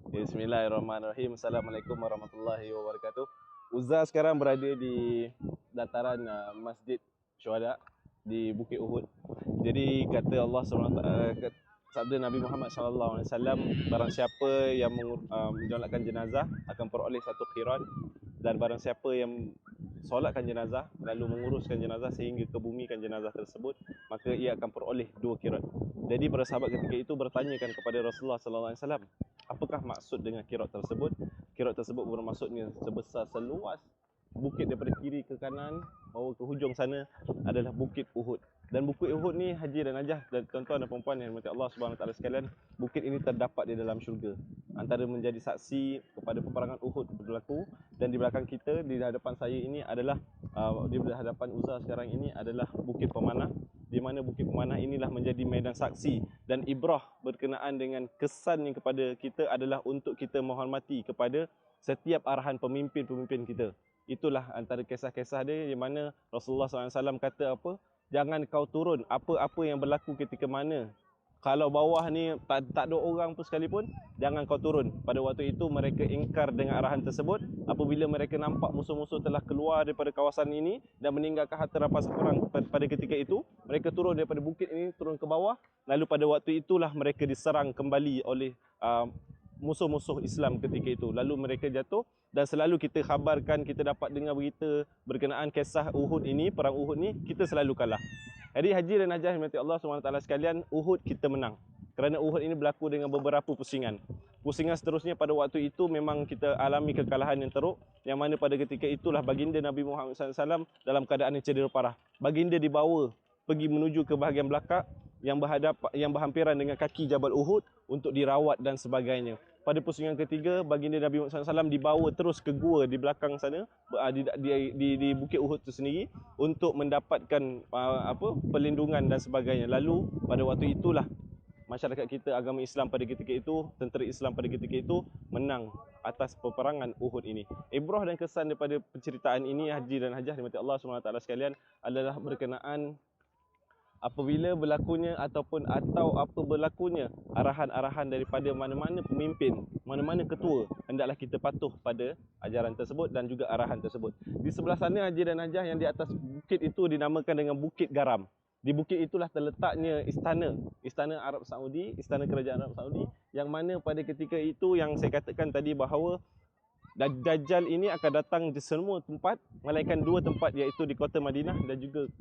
Bismillahirrahmanirrahim. Assalamualaikum warahmatullahi wabarakatuh. Uzza sekarang berada di dataran Masjid Syuhada di Bukit Uhud. Jadi kata Allah SWT, sabda Nabi Muhammad SAW, barang siapa yang menyolatkan jenazah akan peroleh satu qiran, dan barang siapa yang solatkan jenazah lalu menguruskan jenazah sehingga kebumikan jenazah tersebut, maka ia akan peroleh 2 qiran. Jadi para sahabat ketika itu bertanyakan kepada Rasulullah SAW, apakah maksud dengan qirat tersebut? Qirat tersebut bermaksudnya sebesar seluas bukit daripada kiri ke kanan bahawa ke hujung sana adalah Bukit Uhud. Dan Bukit Uhud ni, Haji dan Hajah dan tuan-tuan dan puan-puan yang dirahmati Allah Subhanahu Wa Taala sekalian, bukit ini terdapat di dalam syurga. Antara menjadi saksi kepada peperangan Uhud berlaku, dan di belakang kita di hadapan saya ini adalah di hadapan Uzza sekarang ini adalah Bukit Pemanah, di mana Bukit Pemanah inilah menjadi medan saksi dan ibrah berkenaan dengan kesannya kepada kita adalah untuk kita menghormati kepada setiap arahan pemimpin-pemimpin kita. Itulah antara kisah-kisah dia, di mana Rasulullah SAW kata apa? Jangan kau turun apa-apa yang berlaku ketika mana. Kalau bawah ni tak ada orang pun sekalipun, jangan kau turun. Pada waktu itu mereka ingkar dengan arahan tersebut. Apabila mereka nampak musuh-musuh telah keluar daripada kawasan ini dan meninggalkan harta rampasan perang pada ketika itu, mereka turun daripada bukit ini, turun ke bawah. Lalu pada waktu itulah mereka diserang kembali oleh musuh-musuh Islam ketika itu. Lalu mereka jatuh, dan selalu kita khabarkan, kita dapat dengar berita berkenaan kisah Uhud ini, perang Uhud ni, kita selalu kalah. Jadi Haji dan Hajah yang Allah SWT sekalian, Uhud kita menang. Kerana Uhud ini berlaku dengan beberapa pusingan. Pusingan seterusnya pada waktu itu memang kita alami kekalahan yang teruk, yang mana pada ketika itulah baginda Nabi Muhammad SAW dalam keadaan yang cedera parah. Baginda dibawa pergi menuju ke bahagian belakang yang berhampiran dengan kaki Jabal Uhud untuk dirawat dan sebagainya. Pada pusingan ketiga, baginda Nabi Muhammad SAW dibawa terus ke gua di belakang sana, di Bukit Uhud itu sendiri, untuk mendapatkan perlindungan dan sebagainya. Lalu pada waktu itulah masyarakat kita, agama Islam pada ketika itu, tentera Islam pada ketika itu menang atas peperangan Uhud ini. Ibrah dan kesan daripada penceritaan ini, Haji dan Hajah dimati Allah SWT sekalian, adalah berkenaan apabila berlakunya atau apa berlakunya arahan-arahan daripada mana-mana pemimpin, mana-mana ketua, hendaklah kita patuh pada ajaran tersebut dan juga arahan tersebut. Di sebelah sana Haji dan Hajah, yang di atas bukit itu dinamakan dengan Bukit Garam. Di bukit itulah terletaknya istana Arab Saudi, istana kerajaan Arab Saudi, yang mana pada ketika itu yang saya katakan tadi bahawa Dajjal ini akan datang di semua tempat, melainkan 2 tempat, iaitu di kota Madinah dan juga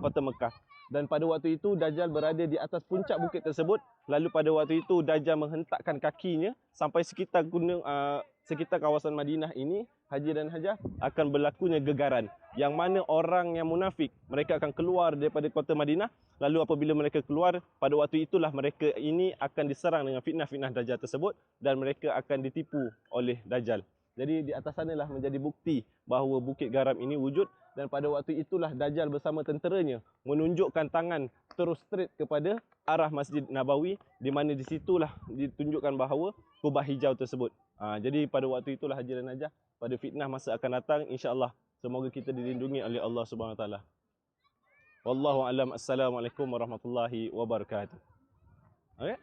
kota Mekah. Dan pada waktu itu Dajjal berada di atas puncak bukit tersebut. Lalu pada waktu itu Dajjal menghentakkan kakinya sampai sekitar gunung, sekitar kawasan Madinah ini, Haji dan Hajah, akan berlakunya gegaran, yang mana orang yang munafik mereka akan keluar daripada kota Madinah. Lalu apabila mereka keluar, pada waktu itulah mereka ini akan diserang dengan fitnah-fitnah Dajjal tersebut, dan mereka akan ditipu oleh Dajjal. Jadi di atas sanalah menjadi bukti bahawa Bukit Garam ini wujud, dan pada waktu itulah Dajjal bersama tenteranya menunjukkan tangan terus straight kepada arah Masjid Nabawi, di mana di situlah ditunjukkan bahawa kubah hijau tersebut. Jadi pada waktu itulah Haji dan Hajah, pada fitnah masa akan datang, insya-Allah semoga kita dilindungi oleh Allah Subhanahu Wa Taala. Wallahu a'lam. Assalamualaikum warahmatullahi wabarakatuh. Okay?